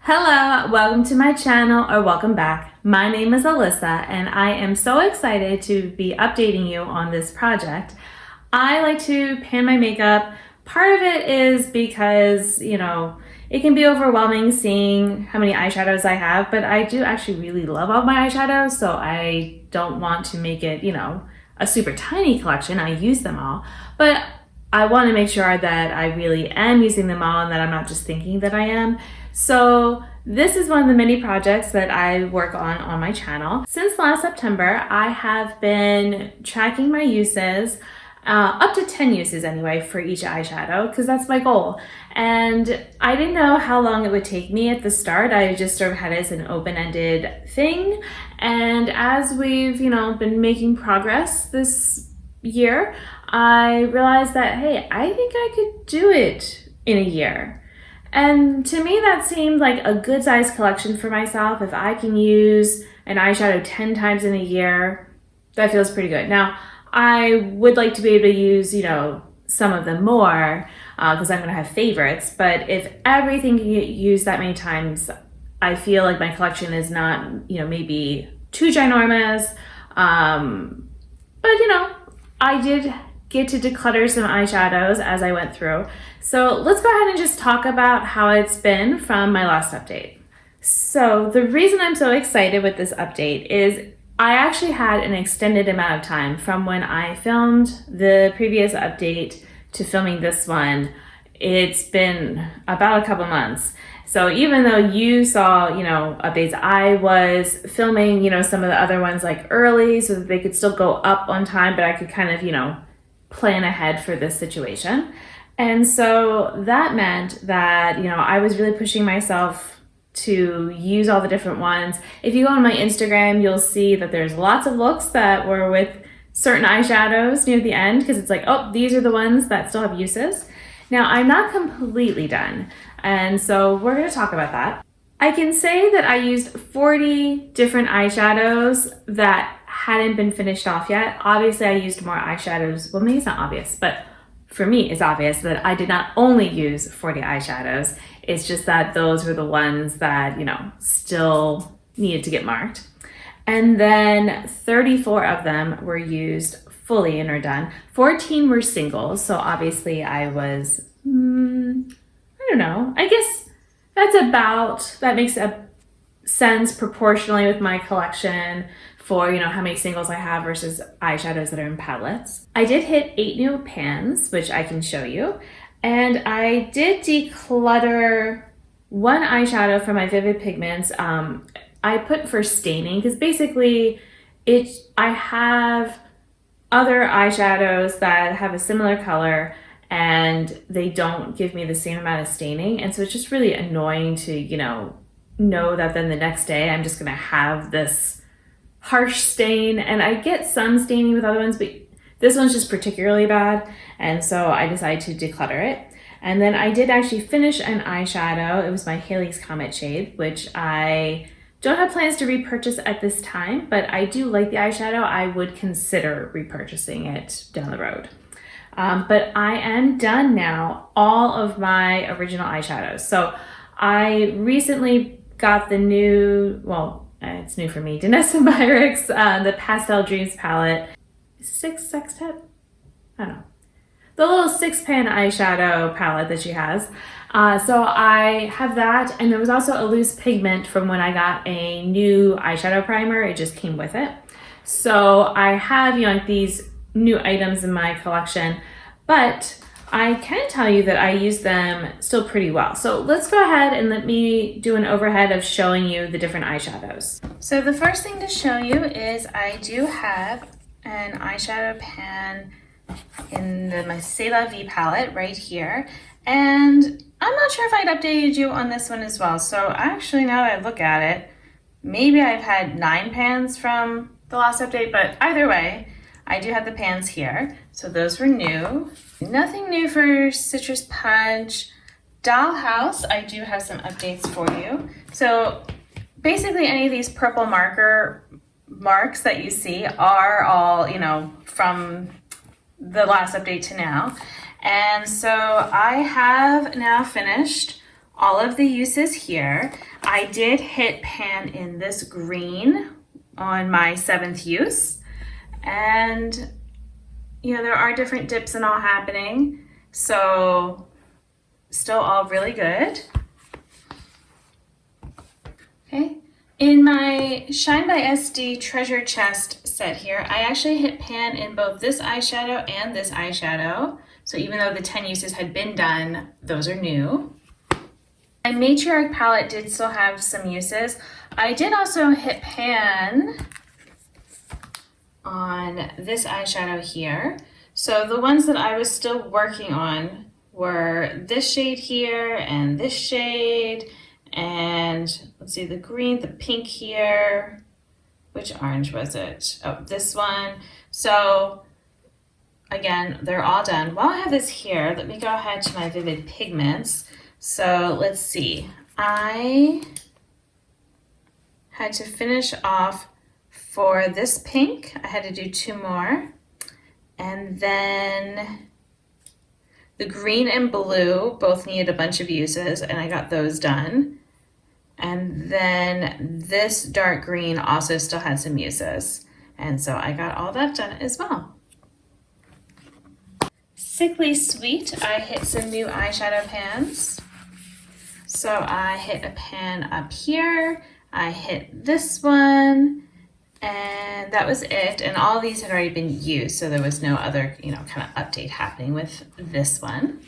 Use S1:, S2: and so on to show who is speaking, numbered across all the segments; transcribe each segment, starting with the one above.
S1: Hello, welcome to my channel, or welcome back. My name is Alyssa and I am so excited to be updating you on this project. I like to pan my makeup. Part of it is because, it can be overwhelming seeing how many eyeshadows I have, but I do actually really love all my eyeshadows, so I don't want to make it, a super tiny collection. I use them all, but I want to make sure that I really am using them all and that I'm not just thinking that I am. So this is one of the many projects that I work on my channel. Since last September, I have been tracking my uses, up to 10 uses anyway, for each eyeshadow, because that's my goal. And I didn't know how long it would take me at the start. I just sort of had it as an open-ended thing. And as we've, been making progress this year, I realized that, hey, I think I could do it in a year. And to me, that seemed like a good size collection for myself. If I can use an eyeshadow 10 times in a year, that feels pretty good. Now, I would like to be able to use, some of them more because I'm going to have favorites. But if everything can get used that many times, I feel like my collection is not, maybe too ginormous. But, I did get to declutter some eyeshadows as I went through. So let's go ahead and just talk about how it's been from my last update. So the reason I'm so excited with this update is I actually had an extended amount of time from when I filmed the previous update to filming this one. It's been about a couple months. So even though you saw, updates, I was filming, some of the other ones like early so that they could still go up on time, but I could kind of, plan ahead for this situation. And so that meant that, I was really pushing myself to use all the different ones. If you go on my Instagram, you'll see that there's lots of looks that were with certain eyeshadows near the end, because it's like, oh, these are the ones that still have uses. Now, I'm not completely done, and so we're going to talk about that. I can say that I used 40 different eyeshadows that hadn't been finished off yet. Obviously, I used more eyeshadows. Well, maybe it's not obvious, but for me, it's obvious that I did not only use 40 eyeshadows. It's just that those were the ones that, still needed to get marked. And then 34 of them were used fully and are done. 14 were singles, so obviously I was, I don't know, I guess that makes a sense proportionally with my collection for, how many singles I have versus eyeshadows that are in palettes. I did hit 8 new pans, which I can show you. And I did declutter one eyeshadow from my Vivid Pigments. I put for staining because basically I have other eyeshadows that have a similar color and they don't give me the same amount of staining. And so it's just really annoying to, know that then the next day I'm just gonna have this harsh stain. And I get some staining with other ones, but this one's just particularly bad. And so I decided to declutter it. And then I did actually finish an eyeshadow. It was my Haley's Comet shade, which I don't have plans to repurchase at this time, but I do like the eyeshadow. I would consider repurchasing it down the road. But I am done now, all of my original eyeshadows. So I recently got the new, it's new for me, Danessa Myricks, the Pastel Dreams palette. Sextet? I don't know. The little 6-pan eyeshadow palette that she has. So I have that, and there was also a loose pigment from when I got a new eyeshadow primer. It just came with it. So I have, like these new items in my collection, but I can tell you that I use them still pretty well. So let's go ahead and let me do an overhead of showing you the different eyeshadows. So the first thing to show you is I do have an eyeshadow pan in my C'est La Vie palette right here. And I'm not sure if I'd updated you on this one as well. So actually, now that I look at it, maybe I've had 9 pans from the last update, but either way, I do have the pans here. So those were new. Nothing new for Citrus Punch. Dollhouse, I do have some updates for you. So basically any of these purple marks that you see are all, from the last update to now. And so I have now finished all of the uses here. I did hit pan in this green on my 7th use, and there are different dips and all happening, so still all really good. Okay, in my Shine by SD Treasure Chest set here, I actually hit pan in both this eyeshadow and this eyeshadow, so even though the 10 uses had been done, those are new. My Matriarch palette did still have some uses. I did also hit pan on this eyeshadow here. So the ones that I was still working on were this shade here and this shade, and let's see, the green, the pink here. Which orange was it? Oh, this one. So again, they're all done. While I have this here, let me go ahead to my Vivid Pigments. So let's see, I had to finish off for this pink. I had to do 2 more. And then the green and blue both needed a bunch of uses, and I got those done. And then this dark green also still had some uses. And so I got all that done as well. Sickly Sweet, I hit some new eyeshadow pans. So I hit a pan up here, I hit this one, and that was it. And all these had already been used, so there was no other, kind of update happening with this one.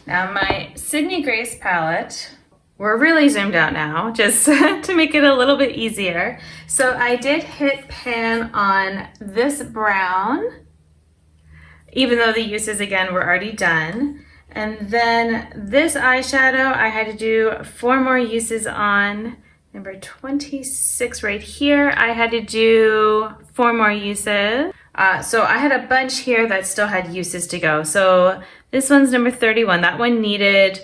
S1: Now my Sydney Grace palette, we're really zoomed out now, just to make it a little bit easier. So I did hit pan on this brown, even though the uses again were already done. And then this eyeshadow, I had to do 4 more uses on. Number 26 right here, I had to do 4 more uses. So I had a bunch here that still had uses to go. So this one's number 31. That one needed,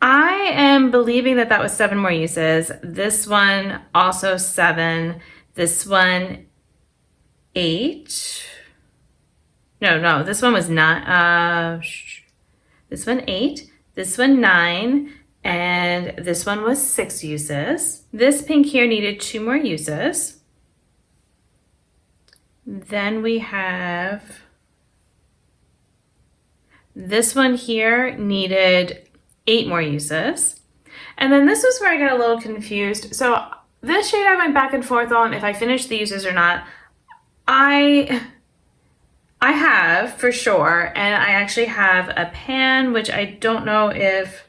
S1: I am believing that was 7 more uses. This one also 7. This one 8. No, this one was not. This one 8, this one 9, and this one was 6 uses. This pink here needed 2 more uses. Then we have this one here needed 8 more uses. And then this was where I got a little confused. So this shade I went back and forth on if I finished the uses or not. I have for sure, and I actually have a pan, which I don't know if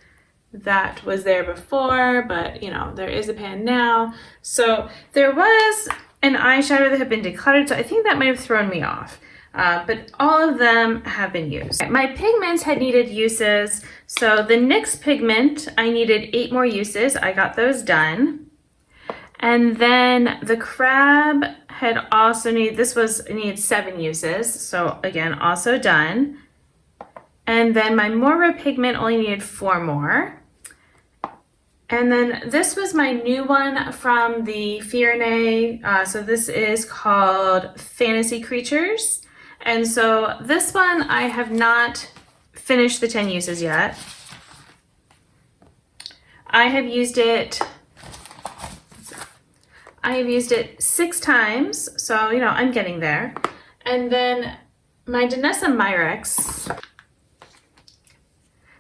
S1: that was there before, but there is a pan now. So there was an eyeshadow that had been decluttered, so I think that might have thrown me off. But all of them have been used. My pigments had needed uses, so the NYX pigment, I needed 8 more uses. I got those done. And then the crab had also needed 7 uses, so again, also done. And then my Moira pigment only needed 4 more. And then this was my new one from the Fiorne. So this is called Fantasy Creatures. And so this one, I have not finished the 10 uses yet. I have used it 6 times, so I'm getting there. And then my Danessa Myrex.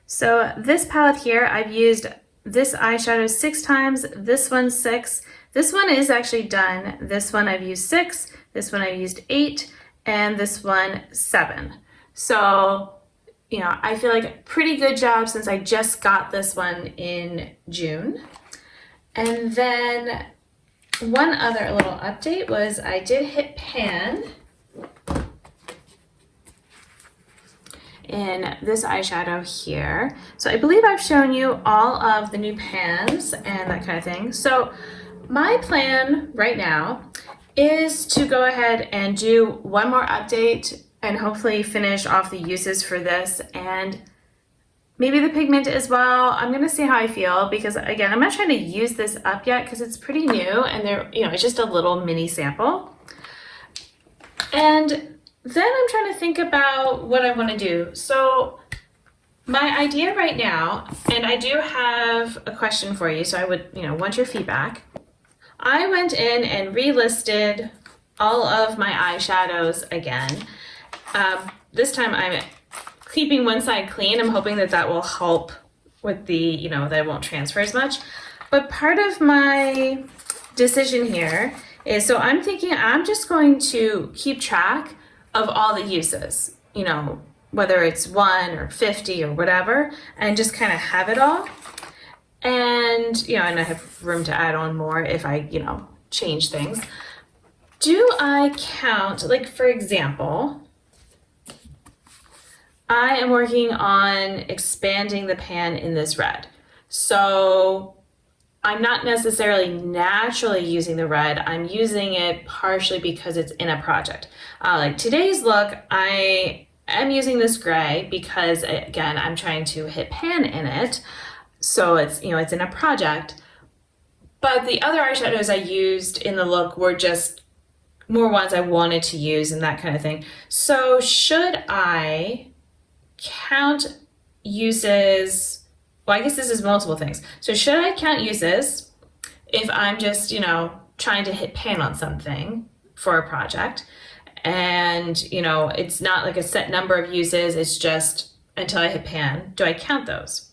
S1: So this palette here, I've used this eyeshadow 6 times, this one 6. This one is actually done. This one I've used 6, this one I've used 8, and this one 7. So, I feel like a pretty good job since I just got this one in June. And then one other little update was I did hit pan in this eyeshadow here. So I believe I've shown you all of the new pans and that kind of thing. So my plan right now is to go ahead and do one more update and hopefully finish off the uses for this and maybe the pigment as well. I'm gonna see how I feel because again, I'm not trying to use this up yet because it's pretty new and it's just a little mini sample. And then I'm trying to think about what I wanna do. So My idea right now, and I do have a question for you, so I would, want your feedback. I went in and relisted all of my eyeshadows again. This time I'm keeping one side clean. I'm hoping that that will help with the, that it won't transfer as much. But part of my decision here is, so I'm thinking I'm just going to keep track of all the uses, whether it's 1 or 50 or whatever, and just kind of have it all. And, and I have room to add on more if I, change things. Do I count, like for example, I am working on expanding the pan in this red. So I'm not necessarily naturally using the red. I'm using it partially because it's in a project. Like today's look, I'm using this gray because, again, I'm trying to hit pan in it. So it's, it's in a project. But the other eyeshadows I used in the look were just more ones I wanted to use and that kind of thing. So should I count uses? Well, I guess this is multiple things. So should I count uses if I'm just, trying to hit pan on something for a project? And, it's not like a set number of uses, it's just until I hit pan. Do I count those?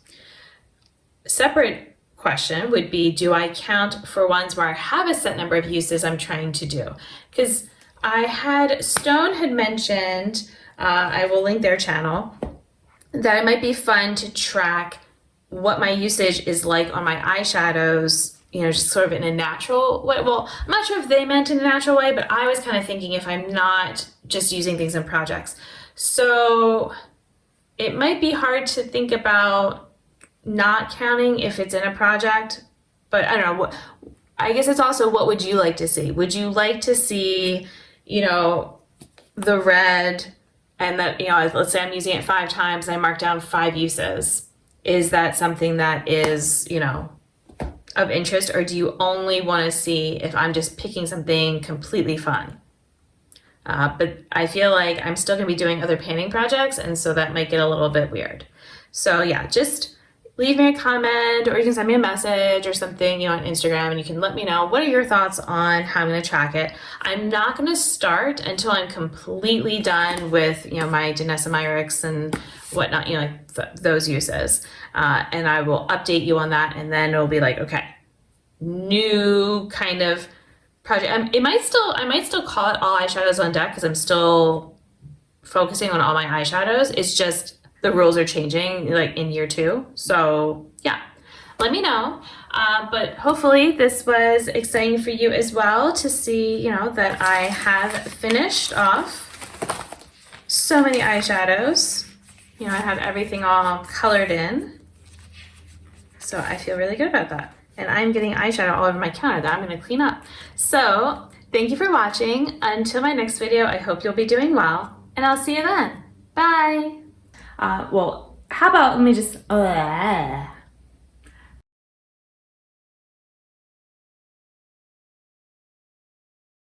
S1: A separate question would be, do I count for ones where I have a set number of uses I'm trying to do? Because Stone had mentioned, I will link their channel, that it might be fun to track what my usage is like on my eyeshadows, just sort of in a natural way. Well, I'm not sure if they meant in a natural way, but I was kind of thinking if I'm not just using things in projects. So it might be hard to think about not counting if it's in a project, but I don't know. I guess it's also, what would you like to see? Would you like to see, the red and that, let's say I'm using it 5 times and I mark down 5 uses. Is that something that is, of interest, or do you only want to see if I'm just picking something completely fun? But I feel like I'm still going to be doing other painting projects, and so that might get a little bit weird. So yeah, just leave me a comment, or you can send me a message or something, on Instagram, and you can let me know what are your thoughts on how I'm going to track it. I'm not going to start until I'm completely done with, my Denessa and whatnot, those uses. And I will update you on that, and then it'll be like, okay, new kind of project. I might still call it all eyeshadows on deck because I'm still focusing on all my eyeshadows. It's just the rules are changing like in year 2. So yeah, let me know. But hopefully this was exciting for you as well to see, that I have finished off so many eyeshadows. I have everything all colored in. So I feel really good about that. And I'm getting eyeshadow all over my counter that I'm going to clean up. So thank you for watching. Until my next video, I hope you'll be doing well, and I'll see you then. Bye. Well, how about let me just